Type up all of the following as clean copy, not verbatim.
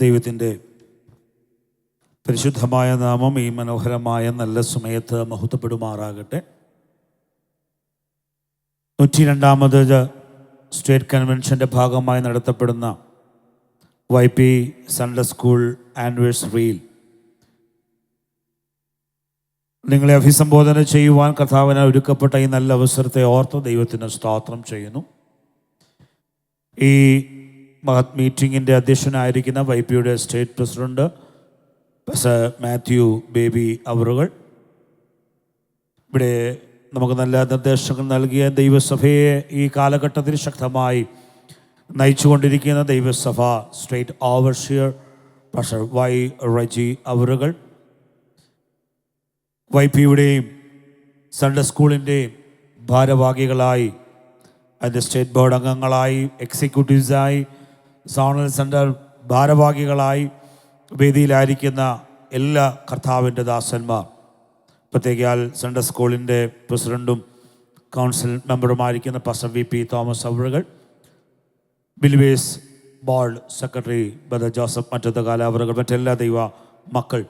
ദൈവത്തിൻ്റെ പരിശുദ്ധമായ നാമം ഈ മനോഹരമായ നല്ല സമയത്ത് മഹത്വപ്പെടുമാറാകട്ടെ. 102ാമത് സ്റ്റേറ്റ് കൺവെൻഷൻ്റെ ഭാഗമായി നടത്തപ്പെടുന്ന YP സൺഡേ സ്കൂൾ ആനിവേഴ്സറിയിൽ നിങ്ങളെ അഭിസംബോധന ചെയ്യുവാൻ കർത്താവിന് ഒരുക്കപ്പെട്ട ഈ നല്ല അവസരത്തെ ഓർത്ത് ദൈവത്തിന് സ്തോത്രം ചെയ്യുന്നു. ഈ മഹത് മീറ്റിങ്ങിൻ്റെ അധ്യക്ഷനായിരിക്കുന്ന YPയുടെ state president pastor Mathew Baby അവറുകൾ, ഇവിടെ നമുക്ക് നല്ല നിർദ്ദേശങ്ങൾ നൽകിയ ദൈവസഭയെ ഈ കാലഘട്ടത്തിൽ ശക്തമായി നയിച്ചുകൊണ്ടിരിക്കുന്ന ദൈവസഭ state overseer pastor Y Reji അവറുകൾ, YPയുടെയും സൺഡേ സ്കൂളിൻ്റെയും ഭാരവാഹികളായി, അതിൻ്റെ സ്റ്റേറ്റ് ബോർഡ് അംഗങ്ങളായി, എക്സിക്യൂട്ടീവ്സായി, സോണൽ സെൻറ്റർ ഭാരവാഹികളായി വേദിയിലായിരിക്കുന്ന എല്ലാ കർത്താവിൻ്റെ ദാസന്മാർ, പ്രത്യേകിയാൽ സൺഡേ സ്കൂളിൻ്റെ പ്രസിഡൻറ്റും കൗൺസിൽ മെമ്പറുമായിരിക്കുന്ന പാസ്റ്റർ VP തോമസ് അവറുകൾ, believers board secretary brother Joseph Mattathukala അവറുകൾ, മറ്റെല്ലാ ദൈവ മക്കൾ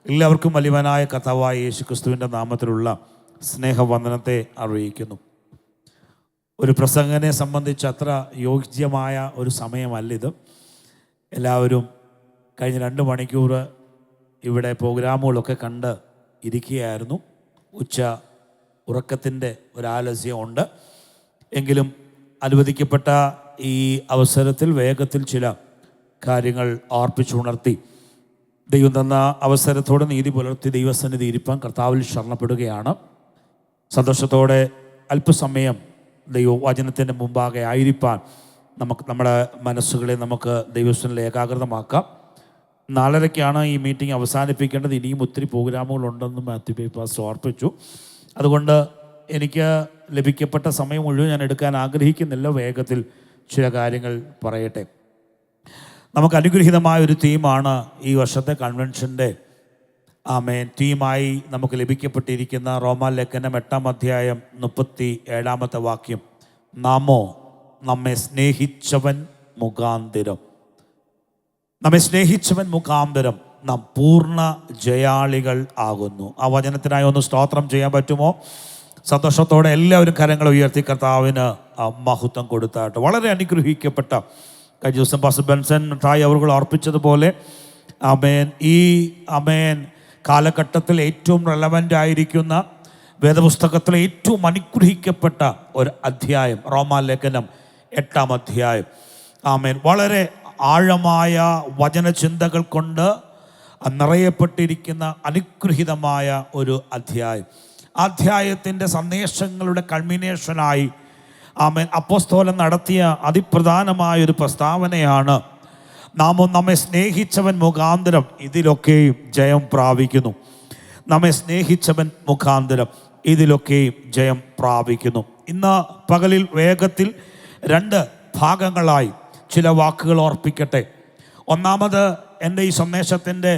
എല്ലാവർക്കും വലിയവനായ കർത്താവായ യേശുക്രിസ്തുവിൻ്റെ നാമത്തിലുള്ള സ്നേഹവന്ദനത്തെ അറിയിക്കുന്നു. ഒരു പ്രസംഗനെ സംബന്ധിച്ച് അത്ര യോഗ്യമായ ഒരു സമയമല്ലിത്. എല്ലാവരും കഴിഞ്ഞ 2 മണിക്കൂർ ഇവിടെ പ്രോഗ്രാമുകളൊക്കെ കണ്ട് ഇരിക്കുകയായിരുന്നു. ഉച്ച ഉറക്കത്തിൻ്റെ ഒരാലസ്യമുണ്ട്. എങ്കിലും അനുവദിക്കപ്പെട്ട ഈ അവസരത്തിൽ വേഗത്തിൽ ചില കാര്യങ്ങൾ ഓർപ്പിച്ചുണർത്തി ദൈവം തന്ന അവസരത്തോടെ നീതി പുലർത്തി ദൈവസന്നിധി ഇരിപ്പാൻ കർത്താവിൽ ശരണപ്പെടുകയാണ്. സന്തോഷത്തോടെ അല്പസമയം ദൈവവചനത്തിൻ്റെ മുമ്പാകെ ആയിരിക്കാൻ നമ്മുടെ മനസ്സുകളെ നമുക്ക് ദൈവസ്ഥനിൽ ഏകാഗ്രതമാക്കാം. 4:30 ഈ മീറ്റിംഗ് അവസാനിപ്പിക്കേണ്ടത്. ഇനിയും ഒത്തിരി പ്രോഗ്രാമുകളുണ്ടെന്ന് മാത്യു പാസ്റ്റർ ഓർപ്പിച്ചു. അതുകൊണ്ട് എനിക്ക് ലഭിക്കപ്പെട്ട സമയം മുഴുവൻ ഞാൻ എടുക്കാൻ ആഗ്രഹിക്കുന്നില്ല. വേഗത്തിൽ ചില കാര്യങ്ങൾ പറയട്ടെ. നമുക്ക് അനുഗ്രഹീതമായൊരു തീമാണ് ഈ വർഷത്തെ കൺവെൻഷൻ്റെ തീമായി നമുക്ക് ലഭിക്കപ്പെട്ടിരിക്കുന്ന റോമാലേഖനം 8-ാം അധ്യായം 37-ാമത്തെ വാക്യം. നാമോ നമ്മെ സ്നേഹിച്ചവൻ മുഖാന്തരം നാം പൂർണ്ണ ജയാളികൾ ആകുന്നു. ആ വചനത്തിനായി ഒന്ന് സ്തോത്രം ചെയ്യാൻ പറ്റുമോ? സന്തോഷത്തോടെ എല്ലാവരും കരങ്ങൾ ഉയർത്തി കർത്താവിന് മഹത്വം കൊടുത്തായിട്ട്. വളരെ അനുഗ്രഹിക്കപ്പെട്ട കഴിഞ്ഞ ദിവസം പാസ്റ്റർ ബെൻസൺ ടായ് അവர்கள் ഓർപ്പിച്ചതുപോലെ ഈ കാലഘട്ടത്തിൽ ഏറ്റവും റെലവൻ്റ് ആയിരിക്കുന്ന വേദപുസ്തകത്തിലെ ഏറ്റവും അനുഗ്രഹിക്കപ്പെട്ട ഒരു അധ്യായം റോമാലേഖനം 8-ാം അധ്യായം. വളരെ ആഴമായ വചനചിന്തകൾ കൊണ്ട് നിറയപ്പെട്ടിരിക്കുന്ന അനുഗ്രഹീതമായ ഒരു അധ്യായം. അധ്യായത്തിൻ്റെ സന്ദേശങ്ങളുടെ കൾമിനേഷനായി അപ്പോസ്തലൻ നടത്തിയ അതിപ്രധാനമായൊരു പ്രസ്താവനയാണ് നാമോ നമ്മെ സ്നേഹിച്ചവൻ മുഖാന്തരം ഇതിലൊക്കെയും ജയം പ്രാപിക്കുന്നു. നമ്മെ സ്നേഹിച്ചവൻ മുഖാന്തരം ഇതിലൊക്കെയും ജയം പ്രാപിക്കുന്നു. ഇന്ന് പകലിൽ വേഗത്തിൽ 2 ഭാഗങ്ങളായി ചില വാക്കുകൾ ഓർപ്പിക്കട്ടെ. ഒന്നാമത്, എൻ്റെ ഈ സന്ദേശത്തിൻ്റെ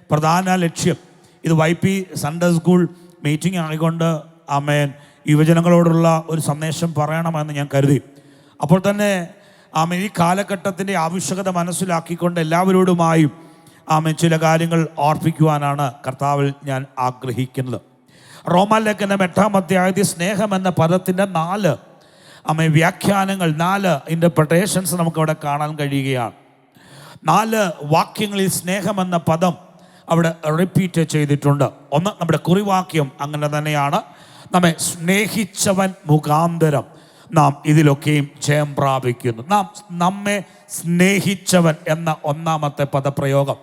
പ്രധാന ലക്ഷ്യം, ഇത് YP സൺഡേ സ്കൂൾ മീറ്റിംഗ് ആയിക്കൊണ്ട് യുവജനങ്ങളോടുള്ള ഒരു സന്ദേശം പറയണമെന്ന് ഞാൻ കരുതി. അപ്പോൾ തന്നെ ഈ കാലഘട്ടത്തിൻ്റെ ആവശ്യകത മനസ്സിലാക്കിക്കൊണ്ട് എല്ലാവരോടുമായും ചില കാര്യങ്ങൾ ഓർപ്പിക്കുവാനാണ് കർത്താവിൽ ഞാൻ ആഗ്രഹിക്കുന്നത്. റോമാലേഖനം 8-ാം അധ്യായത്തിൽ സ്നേഹം എന്ന പദത്തിൻ്റെ 4 വ്യാഖ്യാനങ്ങൾ, 4 ഇൻ്റർപ്രിട്ടേഷൻസ് നമുക്കവിടെ കാണാൻ കഴിയുകയാണ്. 4 വാക്യങ്ങളിൽ സ്നേഹം എന്ന പദം അവിടെ റിപ്പീറ്റ് ചെയ്തിട്ടുണ്ട്. ഒന്ന്, നമ്മുടെ കുറിവാക്യം അങ്ങനെ തന്നെയാണ്. നമ്മെ സ്നേഹിച്ചവൻ മുഖാന്തരം നാം ഇതിലൊക്കെയും ജയം പ്രാപിക്കുന്നു. നമ്മെ സ്നേഹിച്ചവൻ എന്ന ഒന്നാമത്തെ പദപ്രയോഗം.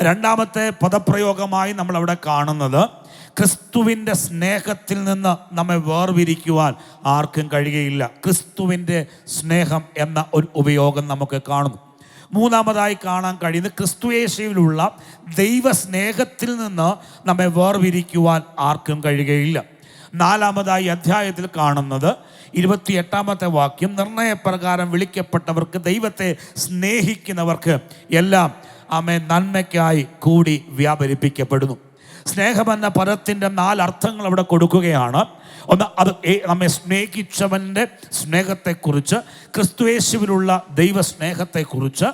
2ാമത്തെ പദപ്രയോഗമായി നമ്മളവിടെ കാണുന്നത്, ക്രിസ്തുവിൻ്റെ സ്നേഹത്തിൽ നിന്ന് നമ്മെ വേർതിരിക്കുവാൻ ആർക്കും കഴിയുകയില്ല. ക്രിസ്തുവിൻ്റെ സ്നേഹം എന്ന ഒരു ഉപയോഗം നമുക്ക് കാണുന്നു. 3ാമതായി കാണാൻ കഴിയുന്നത്, ക്രിസ്തുയേശുവിലുള്ള ദൈവസ്നേഹത്തിൽ നിന്ന് നമ്മെ വേർതിരിക്കുവാൻ ആർക്കും കഴിയുകയില്ല. 4ാമതായി അധ്യായത്തിൽ കാണുന്നത് 28ാമത്തെ വാക്യം, നിർണയപ്രകാരം വിളിക്കപ്പെട്ടവർക്ക്, ദൈവത്തെ സ്നേഹിക്കുന്നവർക്ക് എല്ലാം നന്മയ്ക്കായി കൂടി വ്യാപരിപ്പിക്കപ്പെടുന്നു. സ്നേഹമെന്ന പദത്തിൻ്റെ 4 അർത്ഥങ്ങൾ അവിടെ കൊടുക്കുകയാണ്. ഒന്ന്, അത് നമ്മെ സ്നേഹിച്ചവൻ്റെ സ്നേഹത്തെക്കുറിച്ച്, ക്രിസ്തുയേശുവിലുള്ള ദൈവസ്നേഹത്തെക്കുറിച്ച്,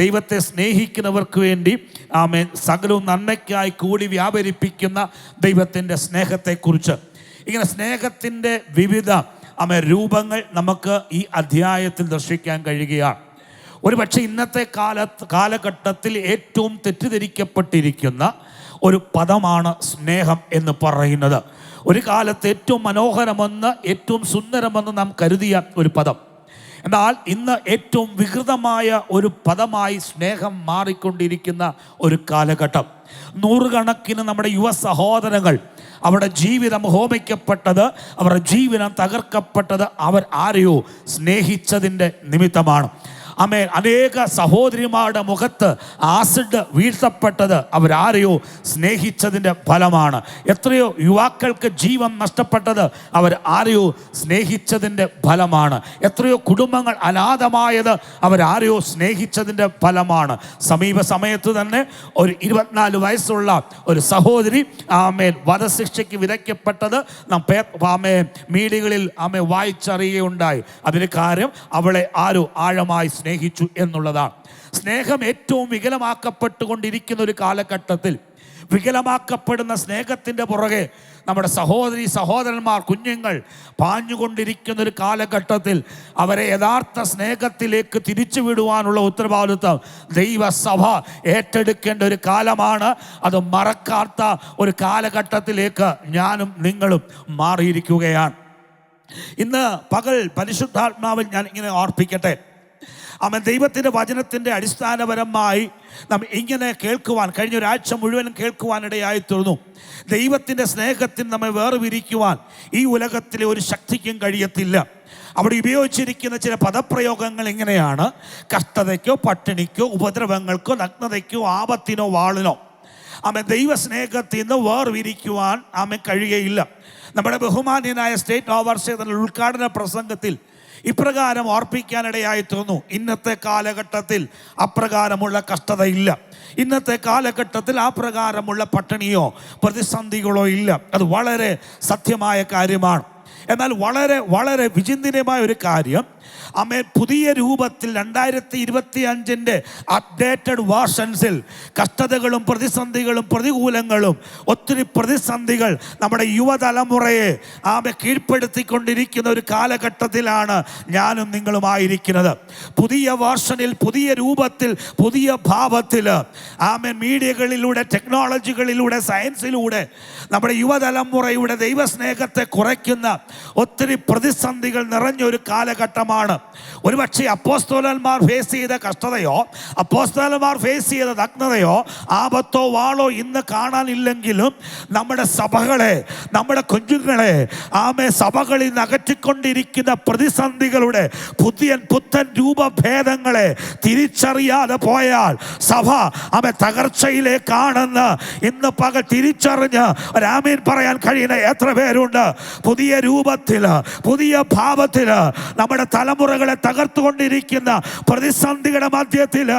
ദൈവത്തെ സ്നേഹിക്കുന്നവർക്ക് വേണ്ടി സകലവും നന്മയ്ക്കായി കൂടി വ്യാപരിപ്പിക്കുന്ന ദൈവത്തിൻ്റെ സ്നേഹത്തെക്കുറിച്ച്, ഇങ്ങനെ സ്നേഹത്തിൻ്റെ വിവിധ രൂപങ്ങൾ നമുക്ക് ഈ അധ്യായത്തിൽ ദർശിക്കാൻ കഴിയുകയാണ്. ഒരുപക്ഷെ ഇന്നത്തെ കാലഘട്ടത്തിൽ ഏറ്റവും തെറ്റിദ്ധരിക്കപ്പെട്ടിരിക്കുന്ന ഒരു പദമാണ് സ്നേഹം എന്ന് പറയുന്നത്. ഒരു കാലത്ത് ഏറ്റവും മനോഹരമെന്ന്, ഏറ്റവും സുന്ദരമെന്ന് നാം കരുതിയ ഒരു പദം, എന്നാൽ ഇന്ന് ഏറ്റവും വികൃതമായ ഒരു പദമായി സ്നേഹം മാറിക്കൊണ്ടിരിക്കുന്ന ഒരു കാലഘട്ടം. നൂറുകണക്കിന് നമ്മുടെ യുവ സഹോദരങ്ങൾ അവരുടെ ജീവിതം ഹോമിക്കപ്പെട്ടത്, അവരുടെ ജീവിതം തകർക്കപ്പെട്ടത് അവർ ആരെയോ സ്നേഹിച്ചതിൻ്റെ നിമിത്തമാണ്. അനേക സഹോദരിമാരുടെ മുഖത്ത് ആസിഡ് വീഴ്ത്തപ്പെട്ടത് അവരാരെയോ സ്നേഹിച്ചതിൻ്റെ ഫലമാണ്. എത്രയോ യുവാക്കൾക്ക് ജീവൻ നഷ്ടപ്പെട്ടത് അവർ ആരെയോ സ്നേഹിച്ചതിൻ്റെ ഫലമാണ്. എത്രയോ കുടുംബങ്ങൾ അനാഥമായത് അവരാരെയോ സ്നേഹിച്ചതിൻ്റെ ഫലമാണ്. സമീപ സമയത്ത് തന്നെ ഒരു 24 വയസ്സുള്ള ഒരു സഹോദരി വധശിക്ഷയ്ക്ക് വിധിക്കപ്പെട്ടത് നാം മീഡിയകളിൽ വായിച്ചറിയുകയുണ്ടായി. അതിന് കാര്യം അവളെ ആരോ ആഴമായി സ്നേഹിച്ചു എന്നുള്ളതാണ്. സ്നേഹം ഏറ്റവും വികലമാക്കപ്പെട്ടുകൊണ്ടിരിക്കുന്ന ഒരു കാലഘട്ടത്തിൽ, വികലമാക്കപ്പെടുന്ന സ്നേഹത്തിൻ്റെ പുറകെ നമ്മുടെ സഹോദരന്മാർ, കുഞ്ഞുങ്ങൾ പാഞ്ഞുകൊണ്ടിരിക്കുന്ന ഒരു കാലഘട്ടത്തിൽ അവരെ യഥാർത്ഥ സ്നേഹത്തിലേക്ക് തിരിച്ചുവിടുവാനുള്ള ഉത്തരവാദിത്വം ദൈവസഭ ഏറ്റെടുക്കേണ്ട ഒരു കാലമാണ്. അത് മറക്കാത്ത ഒരു കാലഘട്ടത്തിലേക്ക് ഞാനും നിങ്ങളും മാറിയിരിക്കുകയാണ്. ഇന്ന് പകൽ പരിശുദ്ധാത്മാവിൽ ഞാൻ ഇങ്ങനെ ഓർപ്പിക്കട്ടെ, ദൈവത്തിൻ്റെ വചനത്തിൻ്റെ അടിസ്ഥാനപരമായി നാം ഇങ്ങനെ കേൾക്കുവാൻ, കഴിഞ്ഞ ഒരാഴ്ച മുഴുവനും കേൾക്കുവാനിടയായി തീർന്നു. ദൈവത്തിൻ്റെ സ്നേഹത്തിന് നമ്മെ വേർപിരിക്കുവാൻ ഈ ഉലകത്തിലെ ഒരു ശക്തിക്കും കഴിയത്തില്ല. അവിടെ ഉപയോഗിച്ചിരിക്കുന്ന ചില പദപ്രയോഗങ്ങൾ ഇങ്ങനെയാണ്: കഷ്ടതയ്ക്കോ, പട്ടിണിക്കോ, ഉപദ്രവങ്ങൾക്കോ, നഗ്നതയ്ക്കോ, ആപത്തിനോ, വാളിനോ ദൈവസ്നേഹത്തിൽ നിന്ന് വേർപിരിക്കുവാൻ കഴിയുകയില്ല. നമ്മുടെ ബഹുമാന്യനായ സ്റ്റേറ്റ് ഓവർസിയർ ഉദ്ഘാടന പ്രസംഗത്തിൽ ഇപ്രകാരം ഓർപ്പിക്കാനിടയായി തീർന്നു: ഇന്നത്തെ കാലഘട്ടത്തിൽ അപ്രകാരമുള്ള കഷ്ടതയില്ല, ഇന്നത്തെ കാലഘട്ടത്തിൽ ആ പ്രകാരമുള്ള പട്ടിണിയോ പ്രതിസന്ധികളോ ഇല്ല. അത് വളരെ സത്യമായ കാര്യമാണ്. എന്നാൽ വളരെ വളരെ വിചിന്തനമായ ഒരു കാര്യം, പുതിയ രൂപത്തിൽ 2025 അപ്ഡേറ്റഡ് വേർഷൻസിൽ കഷ്ടതകളും പ്രതിസന്ധികളും പ്രതികൂലങ്ങളും ഒത്തിരി പ്രതിസന്ധികൾ നമ്മുടെ യുവതലമുറയെ കീഴ്പ്പെടുത്തിക്കൊണ്ടിരിക്കുന്ന ഒരു കാലഘട്ടത്തിലാണ് ഞാനും നിങ്ങളുമായിരിക്കുന്നത്. പുതിയ വേർഷനിൽ, പുതിയ രൂപത്തിൽ, പുതിയ ഭാവത്തിൽ മീഡിയകളിലൂടെ, ടെക്നോളജികളിലൂടെ, സയൻസിലൂടെ നമ്മുടെ യുവതലമുറയുടെ ദൈവസ്നേഹത്തെ കുറയ്ക്കുന്ന ഒത്തിരി പ്രതിസന്ധികൾ നിറഞ്ഞൊരു കാലഘട്ടമാണ്. ഒരുപക്ഷെ അപ്പോസ്തലന്മാർ ഫേസ് ചെയ്ത കഷ്ടതയോ, അപ്പോസ്തലന്മാർ ഫേസ് ചെയ്ത നഗ്നതയോ, ആപത്തോ വാളോ ഇന്ന് കാണാനില്ലെങ്കിലും നമ്മുടെ സഭകളെ, നമ്മുടെ കുഞ്ഞുങ്ങളെ സഭകളിൽ നിന്ന് അകറ്റിക്കൊണ്ടിരിക്കുന്ന പ്രതിസന്ധികളുടെ പുത്തൻ രൂപഭേദങ്ങളെ തിരിച്ചറിയാതെ പോയാൽ സഭ തകർച്ചയിലേക്കാണെന്ന് ഇന്ന് പകൽ തിരിച്ചറിഞ്ഞ് ഒരാമീൻ പറയാൻ കഴിയുന്ന എത്ര പേരുണ്ട്? പുതിയ രൂപത്തിൽ, പുതിയ ഭാവത്തിൽ നമ്മുടെ തലമുറകളെ തകർത്തുകൊണ്ടിരിക്കുന്ന പ്രതിസന്ധികളുടെ മധ്യത്തിൽ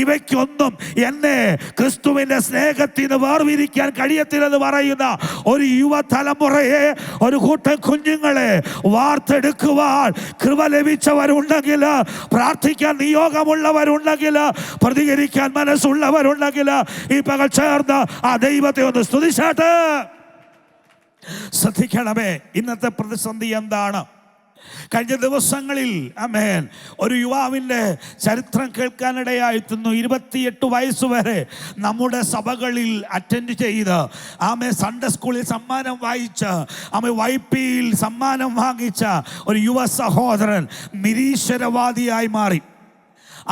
ഇവയ്ക്കൊന്നും എന്നെ ക്രിസ്തുവിന്റെ സ്നേഹത്തിന് വേർതിരിക്കാൻ കഴിയത്തില്ലെന്ന് പറയുന്ന ഒരു യുവതലമുറയെ, ഒരു കൂട്ടം കുഞ്ഞുങ്ങളെ വാർത്തെടുക്കുവാൻ കൃപ ലഭിച്ചവരുണ്ടെങ്കിൽ, പ്രാർത്ഥിക്കാൻ നിയോഗമുള്ളവരുണ്ടെങ്കിൽ, പ്രതികരിക്കാൻ മനസ്സുള്ളവരുണ്ടെങ്കിൽ ഈ പകൽ ചേർന്ന് ആ ദൈവത്തെ ഒന്ന് സ്തുതിച്ചാട്ട്. ശ്രദ്ധിക്കണമേ, ഇന്നത്തെ പ്രതിസന്ധി എന്താണ്? കഴിഞ്ഞ ദിവസങ്ങളിൽ ഒരു യുവാവിൻ്റെ ചരിത്രം കേൾക്കാനിടയായിരുന്നു. 28 വയസ്സ് വരെ നമ്മുടെ സഭകളിൽ അറ്റൻഡ് ചെയ്ത് സൺഡേ സ്കൂളിൽ സമ്മാനം വായിച്ച് YP-യിൽ സമ്മാനം വാങ്ങിച്ച ഒരു യുവ സഹോദരൻ നിരീശ്വരവാദിയായി മാറി.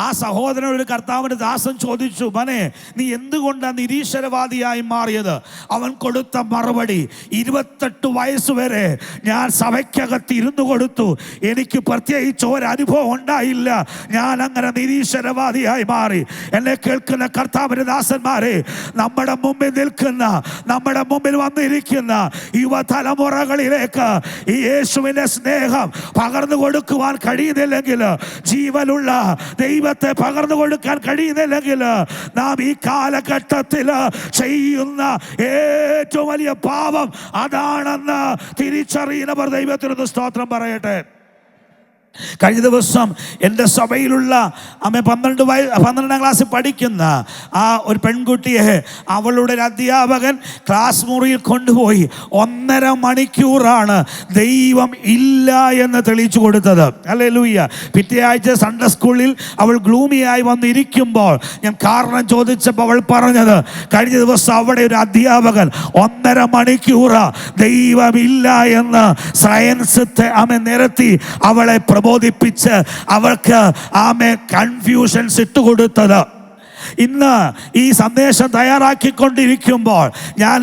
ആ സഹോദരൻ ഒരു കർത്താവിൻ്റെ ദാസൻ ചോദിച്ചു, മനെ നീ എന്തുകൊണ്ടാണ് നിരീശ്വരവാദിയായി മാറിയത്? അവൻ കൊടുത്ത മറുപടി, 28 വയസ്സ് വരെ ഞാൻ സഭയ്ക്കകത്ത് ഇരുന്നു കൊടുത്തു, എനിക്ക് പ്രത്യേകിച്ച് ഒരനുഭവം ഉണ്ടായില്ല, ഞാൻ അങ്ങനെ നിരീശ്വരവാദിയായി മാറി. എന്നെ കേൾക്കുന്ന കർത്താവിൻ്റെ ദാസന്മാരെ, നമ്മുടെ മുമ്പിൽ നിൽക്കുന്ന, നമ്മുടെ മുമ്പിൽ വന്നിരിക്കുന്ന യുവതലമുറകളിലേക്ക് ഈ യേശുവിൻ്റെ സ്നേഹം പകർന്നു കൊടുക്കുവാൻ കഴിയുന്നില്ലെങ്കിൽ, ജീവനുള്ള ദൈവത്തെ പകർന്നു കൊടുക്കാൻ കഴിയുന്നില്ലെങ്കിൽ, നാം ഈ കാലഘട്ടത്തിൽ ചെയ്യുന്ന ഏറ്റവും വലിയ പാപം അതാണെന്ന് തിരിച്ചറിയുന്നവർ ദൈവത്തിനൊന്ന് സ്തോത്രം പറയട്ടെ. കഴിഞ്ഞ ദിവസം എൻ്റെ സഭയിലുള്ള 12ാം ക്ലാസ്സിൽ പഠിക്കുന്ന ആ ഒരു പെൺകുട്ടിയെ അവളുടെ ഒരു അധ്യാപകൻ ക്ലാസ് മുറിയിൽ കൊണ്ടുപോയി 1.5 മണിക്കൂറാണ് ദൈവം ഇല്ല എന്ന് തെളിയിച്ചു കൊടുത്തത്. ഹല്ലേലൂയ. പിറ്റേ ആഴ്ച സൺഡേ സ്കൂളിൽ അവൾ ഗ്ലൂമിയായി വന്നിരിക്കുമ്പോൾ ഞാൻ കാരണം ചോദിച്ചപ്പോൾ അവൾ പറഞ്ഞത്, കഴിഞ്ഞ ദിവസം അവിടെ ഒരു അധ്യാപകൻ 1.5 മണിക്കൂർ ദൈവമില്ല എന്ന് സയൻസ് നിരത്തി അവളെ പ്രബോധിപ്പിച്ച് അവൾക്ക് കൺഫ്യൂഷൻസ് ഇട്ടുകൊടുത്തത്. ഇന്ന് ഈ സന്ദേശം തയ്യാറാക്കിക്കൊണ്ടിരിക്കുമ്പോൾ ഞാൻ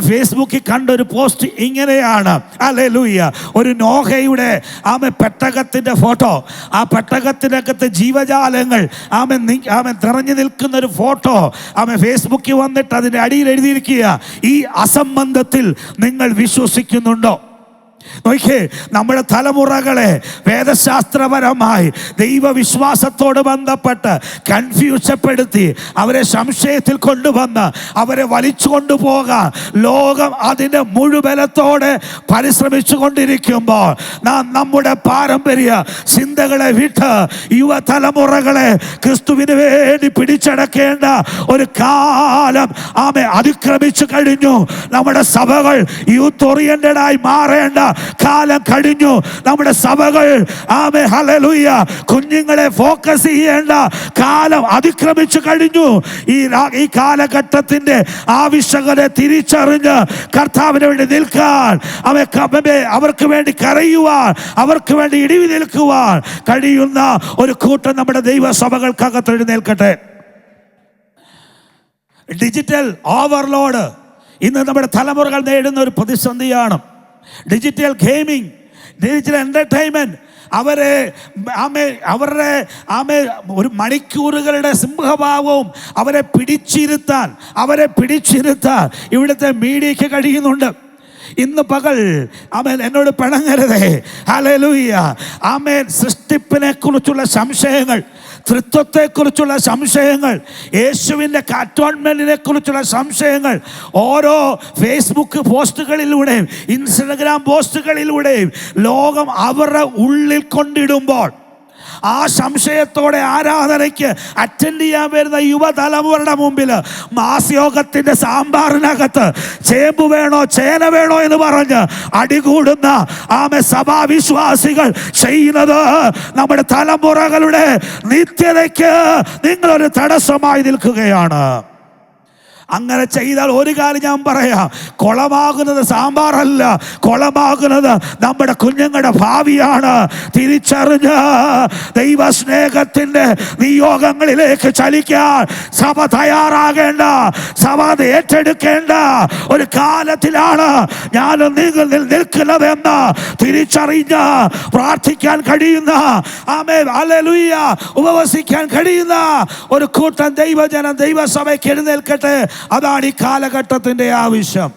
ഫേസ്ബുക്കിൽ കണ്ടൊരു പോസ്റ്റ് ഇങ്ങനെയാണ്. ഹല്ലേലൂയ. ഒരു നോഹയുടെ പെട്ടകത്തിൻ്റെ ഫോട്ടോ, ആ പെട്ടകത്തിനകത്ത് ജീവജാലങ്ങൾ നിറഞ്ഞു നിൽക്കുന്ന ഒരു ഫോട്ടോ ഫേസ്ബുക്കിൽ വന്നിട്ട് അതിൻ്റെ അടിയിൽ എഴുതിയിരിക്കുക, ഈ അസംബന്ധത്തിൽ നിങ്ങൾ വിശ്വസിക്കുന്നുണ്ടോ? നോക്കിയേ, നമ്മുടെ തലമുറകളെ വേദശാസ്ത്രപരമായി ദൈവവിശ്വാസത്തോട് ബന്ധപ്പെട്ട് കൺഫ്യൂഷപ്പെടുത്തി അവരെ സംശയത്തിൽ കൊണ്ടുവന്ന് അവരെ വലിച്ചു കൊണ്ടുപോകാൻ ലോകം അതിൻ്റെ മുഴുവനത്തോടെ പരിശ്രമിച്ചു കൊണ്ടിരിക്കുമ്പോൾ നാം നമ്മുടെ പാരമ്പര്യ ചിന്തകളെ വിട്ട് യുവതലമുറകളെ ക്രിസ്തുവിന് വേണ്ടി പിടിച്ചടക്കേണ്ട ഒരു കാലം അതിക്രമിച്ചു കഴിഞ്ഞു. നമ്മുടെ സഭകൾ യൂത്ത് ഓറിയന്റഡ് ആയി മാറേണ്ട കാലം കഴിഞ്ഞു. നമ്മുടെ സഭകൾ ഹല്ലേലൂയ കുഞ്ഞുങ്ങളെ ഫോക്കസ് ചെയ്യേണ്ട കാലം അതിക്രമിച്ചു കഴിഞ്ഞു. ഈ കാലഘട്ടത്തിന്റെ ആവശ്യകത തിരിച്ചറിഞ്ഞ് കർത്താവിന് വേണ്ടി നിൽക്കാൻ, അവർക്ക് വേണ്ടി കരയുവാൻ, അവർക്ക് വേണ്ടി ഇടിവി നിൽക്കുവാൻ കഴിയുന്ന ഒരു കൂട്ടം നമ്മുടെ ദൈവസഭകൾക്കകത്ത് എഴുന്നേൽക്കട്ടെ. ഡിജിറ്റൽ ഓവർലോഡ് ഇന്ന് നമ്മുടെ തലമുറകൾ നേരിടുന്ന ഒരു പ്രതിസന്ധിയാണ്. ഡിജിറ്റൽ ഗെയിമിംഗ്, ഡിജിറ്റൽ എൻ്റർടൈൻമെൻറ്റ് അവരുടെ ഒരു മണിക്കൂറുകളുടെ സിംഹഭാവവും അവരെ പിടിച്ചിരുത്താൻ ഇവിടുത്തെ മീഡിയയ്ക്ക് കഴിയുന്നുണ്ട്. ഇന്ന് പകൽ എന്നോട് പിണങ്ങരുതേ. ഹല്ലേലൂയ. സൃഷ്ടിപ്പിനെ കുറിച്ചുള്ള സംശയങ്ങൾ, തൃത്വത്തെക്കുറിച്ചുള്ള സംശയങ്ങൾ, യേശുവിൻ്റെ അറ്റോൺമെൻറ്റിനെ കുറിച്ചുള്ള സംശയങ്ങൾ ഓരോ ഫേസ്ബുക്ക് പോസ്റ്റുകളിലൂടെയും ഇൻസ്റ്റഗ്രാം പോസ്റ്റുകളിലൂടെയും ലോകം അവരുടെ ഉള്ളിൽ കൊണ്ടിടുമ്പോൾ ആ സംശയത്തോടെ ആരാധനയ്ക്ക് അറ്റൻഡ് ചെയ്യാൻ വരുന്ന യുവതലമുറയുടെ മുമ്പിൽ മാസ്യോഗത്തിൻ്റെ സാമ്പാറിനകത്ത് ചേമ്പ് വേണോ ചേന വേണോ എന്ന് പറഞ്ഞ് അടികൂടുന്ന സഭാവിശ്വാസികൾ ചെയ്യുന്നത് നമ്മുടെ തലമുറകളുടെ നിത്യതയ്ക്ക് നിങ്ങളൊരു തടസ്സമായി നിൽക്കുകയാണ്. അങ്ങനെ ചെയ്താൽ ഒരു കാര്യം ഞാൻ പറയാം, കൊളമാകുന്നത് സാമ്പാറല്ല, കൊളമാകുന്നത് നമ്മുടെ കുഞ്ഞുങ്ങളുടെ ഭാവിയാണ്. തിരിച്ചറിഞ്ഞ് ദൈവസ്നേഹത്തിൻ്റെ നിയോഗങ്ങളിലേക്ക് ചലിക്കാൻ സഭ തയ്യാറാകേണ്ട, സഭ ഏറ്റെടുക്കേണ്ട ഒരു കാലത്തിലാണ് ഞാനും നിങ്ങൾ നിൽക്കുന്നതെന്ന് തിരിച്ചറിഞ്ഞ് പ്രാർത്ഥിക്കാൻ കഴിയുന്ന, ഹല്ലേലൂയ, ഉപവസിക്കാൻ കഴിയുന്ന ഒരു കൂട്ടം ദൈവജനം ദൈവസഭയ്ക്ക് എഴുന്നേൽക്കട്ടെ. അതാണ് ഈ കാലഘട്ടത്തിൻ്റെ ആവശ്യം.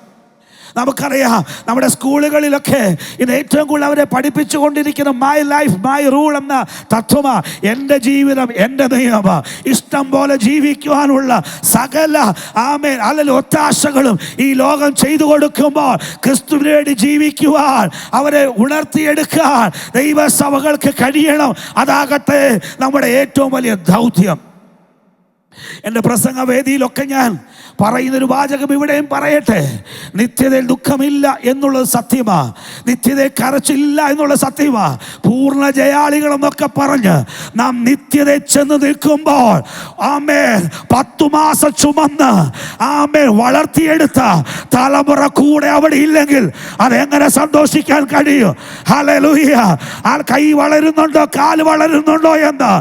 നമുക്കറിയാം, നമ്മുടെ സ്കൂളുകളിലൊക്കെ ഇന്ന് ഏറ്റവും കൂടുതൽ അവരെ പഠിപ്പിച്ചുകൊണ്ടിരിക്കുന്ന മൈ ലൈഫ് മൈ റൂൾ എന്ന തത്വമാണ്. എൻ്റെ ജീവിതം എൻ്റെ നിയമം, ഇഷ്ടം പോലെ ജീവിക്കുവാനുള്ള സകല അല്ലെങ്കിൽ ഒത്താശകളും ഈ ലോകം ചെയ്തു കൊടുക്കുമ്പോൾ ക്രിസ്തുവിന് വേണ്ടി ജീവിക്കുവാൻ അവരെ ഉണർത്തിയെടുക്കാൻ ദൈവസഭകൾക്ക് കഴിയണം. അതാകട്ടെ നമ്മുടെ ഏറ്റവും വലിയ ദൗത്യം. എൻ്റെ പ്രസംഗവേദിയിലൊക്കെ ഞാൻ പറയുന്നൊരു വാചകം ഇവിടെയും പറയട്ടെ. നിത്യതയിൽ ദുഃഖമില്ല എന്നുള്ളത് സത്യമാ, നിത്യതയിൽ കരച്ചില്ല എന്നുള്ളത് സത്യമാ. പൂർണ്ണ ജയാളികളെന്നൊക്കെ പറഞ്ഞ് നാം നിത്യതയിൽ ചെന്ന് നിൽക്കുമ്പോൾ 10 മാസം ചുമന്ന് വളർത്തിയെടുത്ത തലമുറ കൂടെ അവിടെ ഇല്ലെങ്കിൽ അതെങ്ങനെ സന്തോഷിക്കാൻ കഴിയും? ഹല്ലേലൂയ. കൈ വളരുന്നുണ്ടോ കാല് വളരുന്നുണ്ടോ എന്ന്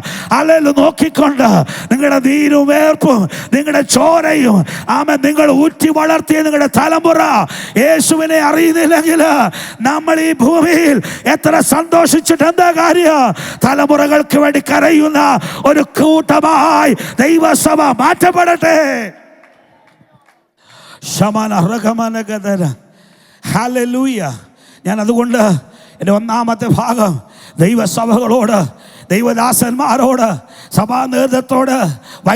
നോക്കിക്കൊണ്ട് നിങ്ങളുടെ നീരും വേർപ്പും നിങ്ങളുടെ ചോരയും നിങ്ങൾ ഊറ്റി വളർത്തിയ നിങ്ങളുടെ തലമുറ യേശുവിനെ അറിയുന്നില്ലെങ്കിൽ നമ്മൾ ഈ ഭൂമിയിൽ എത്ര സന്തോഷിച്ചിട്ട് എന്താ കാര്യം? തലമുറകൾക്ക് വേണ്ടി കരയുന്ന ഒരു കൂട്ടമായി ദൈവസഭ മാറ്റപ്പെടട്ടെ. ഹല്ലേലൂയ. ഞാൻ അതുകൊണ്ട് എൻ്റെ ഒന്നാമത്തെ ഭാഗം ദൈവസഭകളോട് ദൈവദാസന്മാരോട്, സഭാ നേതൃത്വത്തോട്,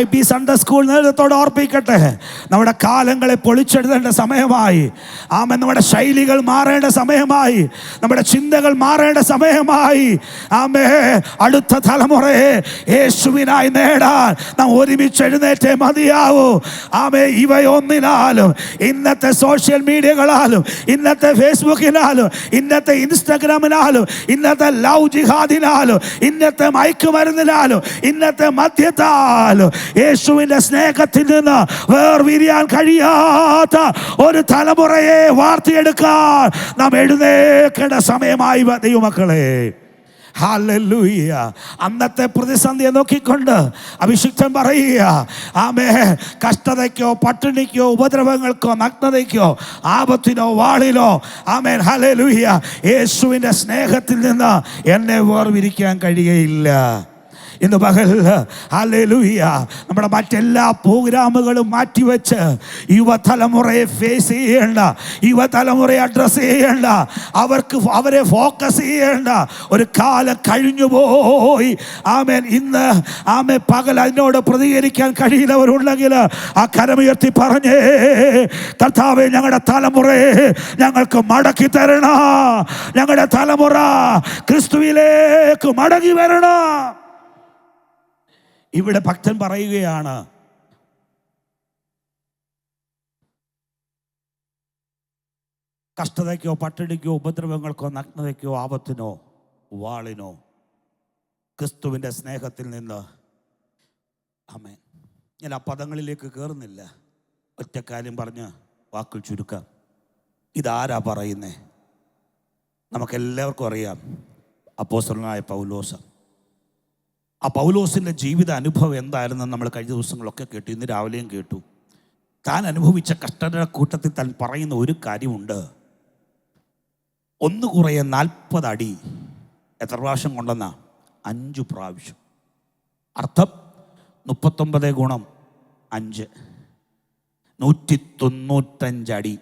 YP സൺഡേ സ്കൂൾ നേതൃത്വത്തോട് ഓർപ്പിക്കട്ടെ, നമ്മുടെ കാലങ്ങളെ പൊളിച്ചെഴുതേണ്ട സമയമായി. ആമേൻ. നമ്മുടെ ശൈലികൾ മാറേണ്ട സമയമായി, നമ്മുടെ ചിന്തകൾ മാറേണ്ട സമയമായി. ആമേ, അടുത്ത തലമുറയെ യേശുവിനായി നേടാൻ നാം ഒരുമിച്ച് എഴുന്നേറ്റേ മതിയാവൂ. ആമേ, ഇവയൊന്നിനാലും, ഇന്നത്തെ സോഷ്യൽ മീഡിയകളാലും, ഇന്നത്തെ ഫേസ്ബുക്കിനാലും, ഇന്നത്തെ ഇൻസ്റ്റഗ്രാമിനാലും, ഇന്നത്തെ ലവ് ജിഹാദിനാലും, ഇന്നത്തെ മയക്കുമരുന്നിനാലും, ഇന്നത്തെ മദ്യത്താലും യേശുവിന്റെ സ്നേഹത്തിൽ നിന്ന് വേർപിരിയാൻ കഴിയാത്ത ഒരു തലമുറയെ വാർത്തിയെടുക്കാൻ നാം എഴുന്നേൽക്കേണ്ട സമയമായി ദൈവമക്കളെ. ഹല്ലേലൂയ. അന്നത്തെ പ്രതിസന്ധിയെ നോക്കിക്കൊണ്ട് അഭിഷിക്തൻ പറയുക, ആമേ, കഷ്ടതയ്ക്കോ പട്ടിണിക്കോ ഉപദ്രവങ്ങൾക്കോ നഗ്നതയ്ക്കോ ആപത്തിനോ വാളിലോ, ആമേൻ, ഹല്ലേലൂയ, യേശുവിൻ്റെ സ്നേഹത്തിൽ നിന്ന് എന്നെ വേർപിരിക്കാൻ കഴിയുകയില്ല. ഇന്ന് പകൽ ഹല്ലേലൂയ നമ്മുടെ മറ്റെല്ലാ പ്രോഗ്രാമുകളും മാറ്റിവെച്ച് യുവതലമുറയെ ഫേസ് ചെയ്യേണ്ട, യുവതലമുറയെ അഡ്രസ്സ് ചെയ്യേണ്ട, അവരെ ഫോക്കസ് ചെയ്യേണ്ട ഒരു കാലം കഴിഞ്ഞുപോയി. ആമേൻ. ഇന്ന് ആമേ പകൽ അതിനോട് പ്രതികരിക്കാൻ കഴിയുന്നവരുണ്ടെങ്കിൽ ആ കരമുയർത്തി പറഞ്ഞേ, കർത്താവേ, ഞങ്ങളുടെ തലമുറയെ ഞങ്ങൾക്ക് മടക്കി തരണം. ഞങ്ങളുടെ തലമുറ ക്രിസ്തുവിലേക്ക് മടങ്ങി വരണം. ഇവിടെ ഭക്തൻ പറയുകയാണ്, കഷ്ടതയ്ക്കോ പട്ടിണിക്കോ ഉപദ്രവങ്ങൾക്കോ നഗ്നതയ്ക്കോ ആപത്തിനോ വാളിനോ ക്രിസ്തുവിൻ്റെ സ്നേഹത്തിൽ നിന്ന്. ആമേൻ. ഞാൻ ആ പദങ്ങളിലേക്ക് കയറുന്നില്ല, ഒറ്റ കാര്യം പറഞ്ഞ് വാക്കുകൾ ചുരുക്കാം. ഇതാരാ പറയുന്നേ? നമുക്കെല്ലാവർക്കും അറിയാം, അപ്പോസ്തലനായ പൗലോസ്. ആ പൗലോസിൻ്റെ ജീവിത അനുഭവം എന്തായിരുന്നു നമ്മൾ കഴിഞ്ഞ ദിവസങ്ങളൊക്കെ കേട്ടു, ഇന്ന് രാവിലെയും കേട്ടു. താൻ അനുഭവിച്ച കഷ്ടതയുടെ കൂട്ടത്തിൽ താൻ പറയുന്ന ഒരു കാര്യമുണ്ട്. 1 കുറയെ 40 അടി എത്ര പ്രാവശ്യം കൊണ്ടെന്നാ? 5 പ്രാവശ്യം. അർത്ഥം 39 ഗുണം 5, 195 അടി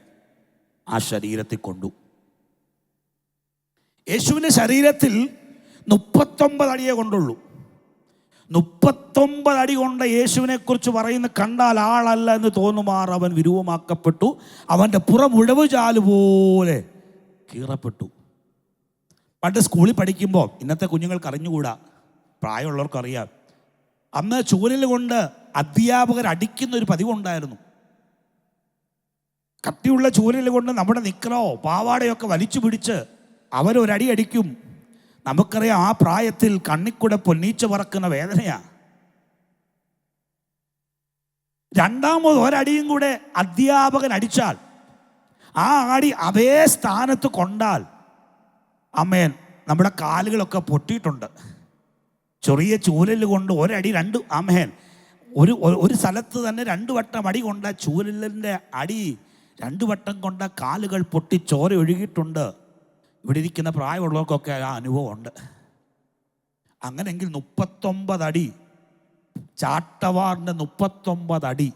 ആ ശരീരത്തിൽ കൊണ്ടു. യേശുവിൻ്റെ ശരീരത്തിൽ 39 അടിയേ കൊണ്ടുള്ളൂ. 39 അടി കൊണ്ട് യേശുവിനെ കുറിച്ച് പറയുന്ന കണ്ടാൽ ആളല്ല എന്ന് തോന്നുമാർ അവൻ വിരൂപമാക്കപ്പെട്ടു, അവൻ്റെ പുറം ഉഴവുചാല് പോലെ കീറപ്പെട്ടു. പണ്ട് സ്കൂളിൽ പഠിക്കുമ്പോൾ, ഇന്നത്തെ കുഞ്ഞുങ്ങൾക്ക് അറിഞ്ഞുകൂടാ, പ്രായമുള്ളവർക്കറിയാം, അന്ന് ചൂരൽ കൊണ്ട് അധ്യാപകർ അടിക്കുന്നൊരു പതിവുണ്ടായിരുന്നു. കട്ടിയുള്ള ചൂരൽ കൊണ്ട് നമ്മുടെ നിക്കറോ പാവാടയൊക്കെ വലിച്ചു പിടിച്ച് അവരൊരടി അടിക്കും. നമുക്കറിയാം, ആ പ്രായത്തിൽ കണ്ണിക്കൂടെ പൊന്നീച്ച പറക്കുന്ന വേദനയാ. രണ്ടാമത് ഒരടിയും കൂടെ അധ്യാപകൻ അടിച്ചാൽ, ആ അടി അതേ സ്ഥാനത്ത് കൊണ്ടാൽ, അമ്മേൻ, നമ്മുടെ കാലുകളൊക്കെ പൊട്ടിയിട്ടുണ്ട്. ചെറിയ ചൂരൽ കൊണ്ട് ഒരടി 2, അമ്മേൻ, ഒരു സ്ഥലത്ത് തന്നെ 2 വട്ടം അടി കൊണ്ട ചൂരലിൻ്റെ അടി 2 വട്ടം കൊണ്ട കാലുകൾ പൊട്ടി ചോര ഒഴുകിയിട്ടുണ്ട്. ഇവിടെ ഇരിക്കുന്ന പ്രായമുള്ളവർക്കൊക്കെ ആ അനുഭവമുണ്ട്. അങ്ങനെങ്കിൽ 39 അടി, ചാട്ടവാറിൻ്റെ 39 അടി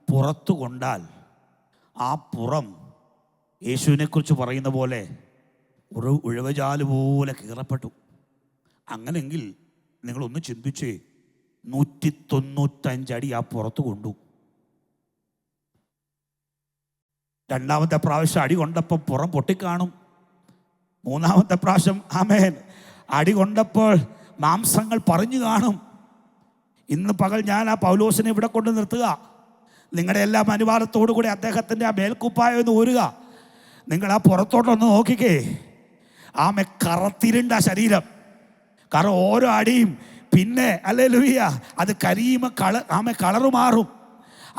പുറത്തു കൊണ്ടാൽ ആ പുറം യേശുവിനെക്കുറിച്ച് പറയുന്ന പോലെ ഒരു ഉഴവജാല് പോലെ കീറപ്പെട്ടു. അങ്ങനെങ്കിൽ നിങ്ങളൊന്ന് ചിന്തിച്ചേ, 195 അടി ആ പുറത്ത് കൊണ്ടു. രണ്ടാമത്തെ പ്രാവശ്യം അടി കൊണ്ടപ്പോൾ പുറം പൊട്ടിക്കാണും. മൂന്നാമത്തെ പ്രാവശ്യം, ആമേൻ, അടി കൊണ്ടപ്പോൾ മാംസങ്ങൾ പറഞ്ഞു കാണും. ഇന്ന് പകൽ ഞാൻ ആ പൗലോസിനെ ഇവിടെ കൊണ്ട് നിർത്തുക. നിങ്ങളുടെ എല്ലാം അനുവാദത്തോടു കൂടി അദ്ദേഹത്തിൻ്റെ ആ മേൽക്കുപ്പായം ഒന്ന് ഊരുക. നിങ്ങൾ ആ പുറത്തോട്ടൊന്ന് നോക്കിക്കേ. ആമെ കറത്തിരുണ്ട ശരീരം. കാരണം ഓരോ അടിയും പിന്നെ ഹല്ലേലൂയ അത് കരിയുമ്പോൾ കളറ് മാറും.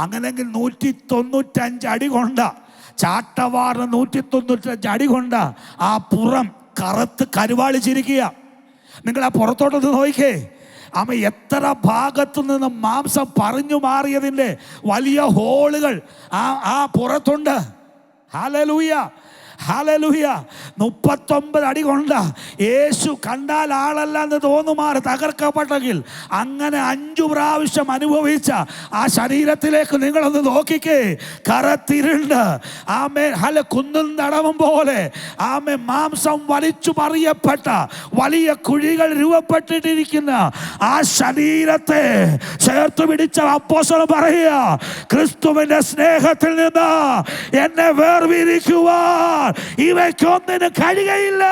അങ്ങനെങ്കിൽ 195 അടി കൊണ്ട, ചാട്ടവാറിന് 195 അടി കൊണ്ട ആ പുറം കറുത്ത് കരുവാളിച്ചിരിക്കുക. നിങ്ങൾ ആ പുറത്തോട്ടൊന്ന് നോക്കിക്കേ. എത്ര ഭാഗത്തു നിന്ന് മാംസം പറഞ്ഞു മാറിയതിൻ്റെ വലിയ ഹോളുകൾ ആ പുറത്തുണ്ട്. ഹല്ലേലൂയ. ഹല്ലേലൂയ. 39 അടി കൊണ്ട് യേശു കണ്ടാൽ ആളല്ല എന്ന് തോന്നുമാറ് തകർക്കപ്പെട്ടെങ്കിൽ അങ്ങനെ 5 പ്രാവശ്യം അനുഭവിച്ച ആ ശരീരത്തിലേക്ക് നിങ്ങളൊന്ന് നോക്കിക്കേ. കറത്തിരുണ്ട് ആമേൻ കുന്നും തടവും പോലെ ആമേൻ മാംസം വലിച്ചു പറിയപ്പെട്ട വലിയ കുഴികൾ രൂപപ്പെട്ടിട്ടിരിക്കുന്ന ആ ശരീരത്തെ ചേർത്ത് പിടിച്ച അപ്പോസ്തലൻ പറയുക, ക്രിസ്തുവിന്റെ സ്നേഹത്തിൽ നിന്ന് എന്നെ വേർപിരിക്കുവാൻ ഇവയ്ക്കൊന്നിനും കഴിയുകയില്ല.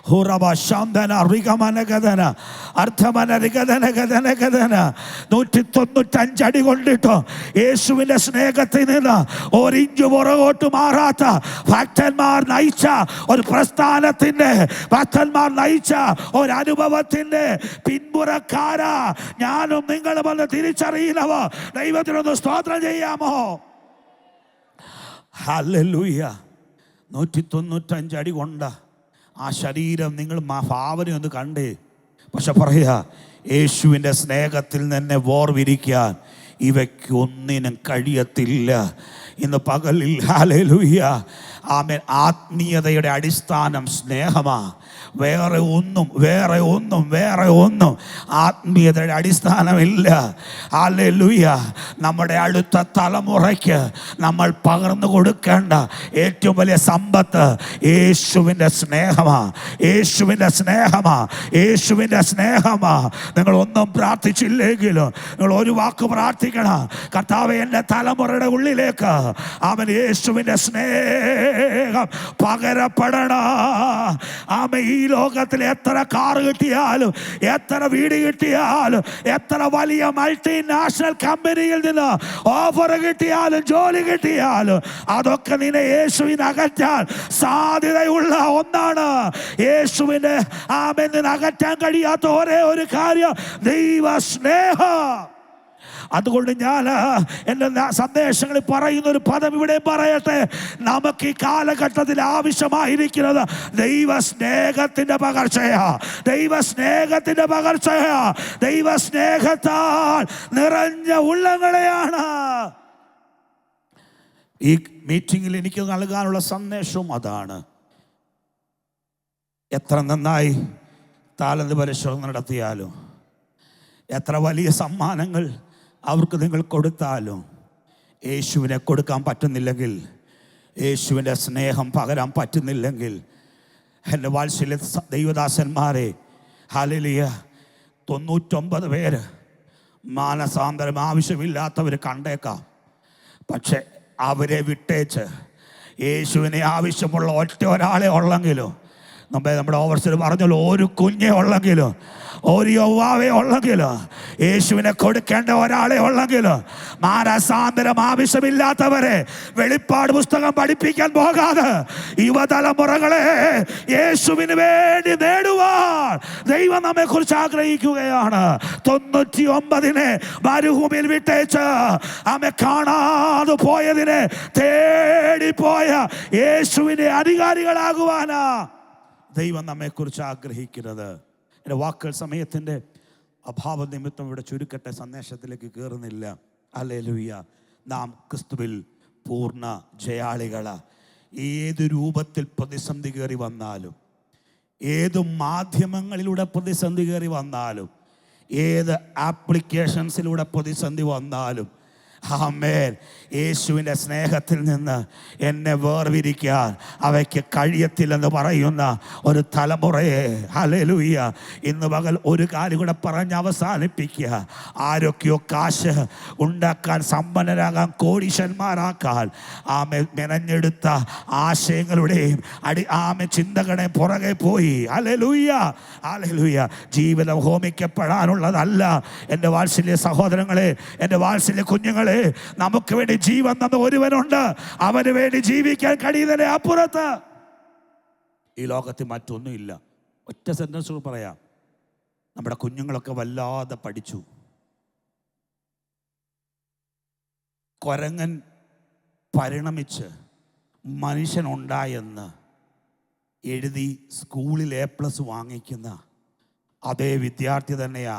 195 അടി കൊണ്ടിട്ടോ യേശുവിന്റെ സ്നേഹത്തിൽ നിന്ന് ഒരിഞ്ച് പുറകോട്ട് മാറാത്ത ഭക്തന്മാർ നയിച്ച ഒരു പ്രസ്ഥാനത്തിന്റെ, ഭക്തന്മാർ നയിച്ച ഒരു അനുഭവത്തിന്റെ പിന്മുറക്കാരാ ഞാനും നിങ്ങളും എന്ന് തിരിച്ചറിയുന്നവ ദൈവത്തിനൊന്ന് സ്തോത്രം ചെയ്യാമോ? ഹല്ലേലൂയ. 195 അടി കൊണ്ട ആ ശരീരം നിങ്ങൾ ഭാവന ഒന്ന് കണ്ടേ. പക്ഷെ പറയുക, യേശുവിൻ്റെ സ്നേഹത്തിൽ തന്നെ വേർപിരിക്കാൻ ഇവയ്ക്കൊന്നിനും കഴിയത്തില്ല. ഇന്ന് പകലിൽ ഹല്ലേലൂയ ആമേൻ ആത്മീയതയുടെ അടിസ്ഥാനം സ്നേഹമാ. വേറെ ഒന്നും ആത്മീയതയുടെ അടിസ്ഥാനമില്ല. ഹല്ലേലൂയ. നമ്മുടെ അടുത്ത തലമുറയ്ക്ക് നമ്മൾ പകർന്നു കൊടുക്കേണ്ട ഏറ്റവും വലിയ സമ്പത്ത് യേശുവിൻ്റെ സ്നേഹമാ. നിങ്ങൾ ഒന്നും പ്രാർത്ഥിച്ചില്ലെങ്കിലും നിങ്ങൾ ഒരു വാക്ക് പ്രാർത്ഥിക്കണം. കർത്താവേ, എൻ്റെ തലമുറയുടെ ഉള്ളിലേക്ക് അവൻ യേശുവിൻ്റെ സ്നേഹം പകരപ്പെടണം. ആമേൻ. ഈ ലോകത്തിൽ എത്ര കാർ കിട്ടിയാലും, എത്ര വീട് കിട്ടിയാലും, എത്ര വലിയ മൾട്ടിനാഷണൽ കമ്പനിയിൽ നിന്ന് ഓഫർ കിട്ടിയാലും, ജോലി കിട്ടിയാലും, അതൊക്കെ നിന്നെ യേശുവിനെ അകറ്റാൻ സാധ്യതയുള്ള ഒന്നാണ്. യേശുവിനെ ആമേൻ അകറ്റാൻ കഴിയാത്ത ഒരേ ഒരു കാര്യം ദൈവ സ്നേഹം. അതുകൊണ്ട് ഞാൻ എൻ്റെ സന്ദേശങ്ങളിൽ പറയുന്ന ഒരു പദം ഇവിടെ പറയട്ടെ. നമുക്ക് ഈ കാലഘട്ടത്തിൽ ആവശ്യമായിരിക്കുന്നത് ദൈവസ്നേഹത്തിൻ്റെ പകർച്ചയാ. ദൈവസ്നേഹത്താൽ നിറഞ്ഞ ഉള്ളങ്ങളെയാണ്. ഈ മീറ്റിങ്ങിൽ എനിക്ക് നൽകാനുള്ള സന്ദേശവും അതാണ്. എത്ര നന്നായി താലന്ത് പരിശോധന നടത്തിയാലും, എത്ര വലിയ സമ്മാനങ്ങൾ അവർക്ക് നിങ്ങൾ കൊടുത്താലും, യേശുവിനെ കൊടുക്കാൻ പറ്റുന്നില്ലെങ്കിൽ, യേശുവിൻ്റെ സ്നേഹം പകരാൻ പറ്റുന്നില്ലെങ്കിൽ, എൻ്റെ വാത്സല്യ ദൈവദാസന്മാരെ, ഹല്ലേലൂയ, 99 പേര് മാനസാന്തരം ആവശ്യമില്ലാത്തവർ കണ്ടേക്കാം. പക്ഷെ അവരെ വിട്ടേച്ച് യേശുവിനെ ആവശ്യമുള്ള ഒറ്റ ഒരാളെ ഉള്ളെങ്കിലും, നമ്മുടെ ഓവർസിൽ പറഞ്ഞല്ലോ, ഒരു കുഞ്ഞെ ഉള്ളെങ്കിലും, ഒരു യൗവാവെ ഉള്ളെങ്കിലും, യേശുവിനെ കൊടുക്കേണ്ട ഒരാളെ ഉള്ളെങ്കിലും, മാനസാന്തരം ആവശ്യമില്ലാത്തവരെ വെളിപ്പാട് പുസ്തകം പഠിപ്പിക്കാൻ പോകാതെ യുവതലമുറകളെ യേശുവിന് വേണ്ടി നേടുവാൻ ദൈവം നമ്മെ കുറിച്ച് ആഗ്രഹിക്കുകയാണ്. 99 മരുഭൂമിയിൽ വിട്ടേച്ച് ആമെ കാണാതെ പോയതിനെ തേടിപ്പോയ യേശുവിന്റെ അധികാരികളാകുവാനാ ദൈവം നമ്മെക്കുറിച്ച് ആഗ്രഹിക്കുന്നത്. എൻ്റെ വാക്കുകൾ സമയത്തിൻ്റെ അഭാവ നിമിത്തം ഇവിടെ ചുരുക്കട്ടെ, സന്ദേശത്തിലേക്ക് കയറുന്നില്ല. ഹല്ലേലൂയ. നാം ക്രിസ്തുവിൽ പൂർണ്ണ ജയാളികളാ. ഏത് രൂപത്തിൽ പ്രതിസന്ധി കയറി വന്നാലും, ഏത് മാധ്യമങ്ങളിലൂടെ പ്രതിസന്ധി കയറി വന്നാലും, ഏത് ആപ്ലിക്കേഷൻസിലൂടെ പ്രതിസന്ധി വന്നാലും, ആമേൻ, യേശുവിൻ്റെ സ്നേഹത്തിൽ നിന്ന് എന്നെ വേർപിരിക്കാൻ അവയ്ക്ക് കഴിയത്തില്ലെന്ന് പറയുന്ന ഒരു തലമുറയെ, ഹല്ലേലൂയ, ഇന്ന് പകൽ ഒരു കാര്യം കൂടെ പറഞ്ഞ് അവസാനിപ്പിക്കുക. ആരൊക്കെയോ കാശ് ഉണ്ടാക്കാൻ, സമ്പന്നരാകാൻ, കോടീശന്മാരാക്കാൻ മെനഞ്ഞെടുത്ത ആശയങ്ങളുടെയും ചിന്തകളുടെയും പുറകെ പോയി. ഹല്ലേലൂയ. ജീവിതം ഹോമിക്കപ്പെടാനുള്ളതല്ല എൻ്റെ വാത്സല്യ സഹോദരങ്ങളെ, എൻ്റെ വാത്സല്യ കുഞ്ഞുങ്ങളെ. നമുക്ക് വേണ്ടി ജീവൻ തന്ന ഒരുവനുണ്ട്. അവന് വേണ്ടി ജീവിക്കാൻ കഴിയുന്നതിന് അപ്പുറത്ത് ഈ ലോകത്തിൽ മറ്റൊന്നുമില്ല. ഒറ്റ സെന്റൻസ് പറയാം. നമ്മുടെ കുഞ്ഞുങ്ങളൊക്കെ വല്ലാതെ പഠിച്ചു. കുരങ്ങൻ പരിണമിച്ച് മനുഷ്യനുണ്ടായെന്ന് എഴുതി സ്കൂളിൽ A+ വാങ്ങിക്കുന്ന അതേ വിദ്യാർത്ഥി തന്നെയാ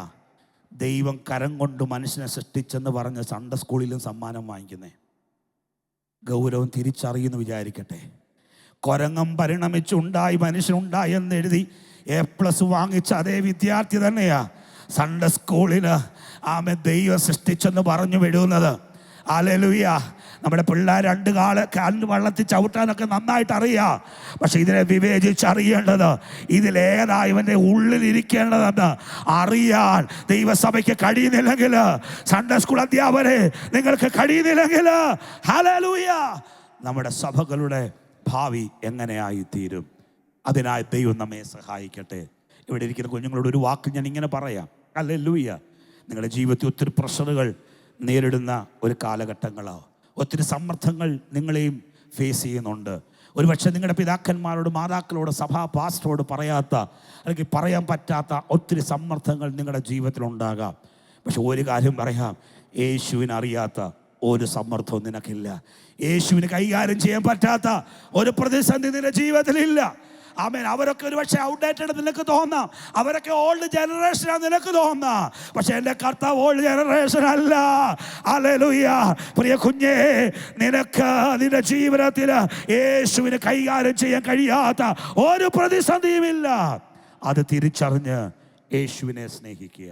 ദൈവം കരം കൊണ്ട് മനുഷ്യനെ സൃഷ്ടിച്ചെന്ന് പറഞ്ഞ് സൺഡേ സ്കൂളിലും സമ്മാനം വാങ്ങിക്കുന്നേ. ഗൗരവം തിരിച്ചറിയുന്നു വിചാരിക്കട്ടെ. കൊരങ്ങം പരിണമിച്ചുണ്ടായി മനുഷ്യനുണ്ടായി എന്നെഴുതി A+ വാങ്ങിച്ച അതേ വിദ്യാർത്ഥി തന്നെയാ സൺഡേ സ്കൂളിന് ദൈവം സൃഷ്ടിച്ചെന്ന് പറഞ്ഞു വിടുന്നത്. ഹല്ലേലൂയ. നമ്മുടെ പിള്ളേർ കാലിന് വെള്ളത്തിൽ ചവിട്ടാനൊക്കെ നന്നായിട്ട് അറിയാം. പക്ഷെ ഇതിനെ വിവേചിച്ചറിയേണ്ടത്, ഇതിലേതാ ഇവൻ്റെ ഉള്ളിലിരിക്കേണ്ടതെന്ന് അറിയാൻ ദൈവസഭയ്ക്ക് കഴിയുന്നില്ലെങ്കിൽ, സൺഡേ സ്കൂൾ അധ്യാപകരെ നിങ്ങൾക്ക് കഴിയുന്നില്ലെങ്കിൽ, ഹല്ലേലൂയ, നമ്മുടെ സഭകളുടെ ഭാവി എങ്ങനെയായിത്തീരും? അതിനായി ദൈവം നമ്മെ സഹായിക്കട്ടെ. ഇവിടെ ഇരിക്കുന്ന കുഞ്ഞുങ്ങളോട് ഒരു വാക്ക് ഞാൻ ഇങ്ങനെ പറയാം. ഹല്ലേലൂയ. നിങ്ങളുടെ ജീവിതത്തിൽ ഒത്തിരി പ്രഷറുകൾ നേരിടുന്ന ഒരു കാലഘട്ടങ്ങളോ, ഒത്തിരി സമ്മർദ്ദങ്ങൾ നിങ്ങളെയും ഫേസ് ചെയ്യുന്നുണ്ട്. ഒരുപക്ഷെ നിങ്ങളുടെ പിതാക്കന്മാരോട്, മാതാക്കളോട്, സഭാ പാസ്റ്ററോട് പറയാത്ത അല്ലെങ്കിൽ പറയാൻ പറ്റാത്ത ഒത്തിരി സമ്മർദ്ദങ്ങൾ നിങ്ങളുടെ ജീവിതത്തിലുണ്ടാകാം. പക്ഷെ ഒരു കാര്യം പറയാം, യേശുവിനറിയാത്ത ഒരു സമ്മർദ്ദവും നിനക്കില്ല. യേശുവിന് കൈകാര്യം ചെയ്യാൻ പറ്റാത്ത ഒരു പ്രതിസന്ധി നിന്റെ ജീവിതത്തിലില്ല. ആമേൻ. അവരൊക്കെ ഒരു പക്ഷേ ഔട്ട്ഡേറ്റഡ് നിനക്ക് തോന്നാം, അവരൊക്കെ ഓൾഡ് ജനറേഷനാണ് നിനക്ക് തോന്നാം. പക്ഷെ എൻ്റെ കർത്താവ് ഓൾഡ് ജനറേഷൻ അല്ല. ഹല്ലേലൂയ. പ്രിയ കുഞ്ഞേ, നിനക്ക് നിന്റെ ജീവിതത്തിൽ യേശുവിന് കൈകാര്യം ചെയ്യാൻ കഴിയാത്ത ഒരു പ്രതിസന്ധിയുമില്ല. അത് തിരിച്ചറിഞ്ഞ് യേശുവിനെ സ്നേഹിക്കുക.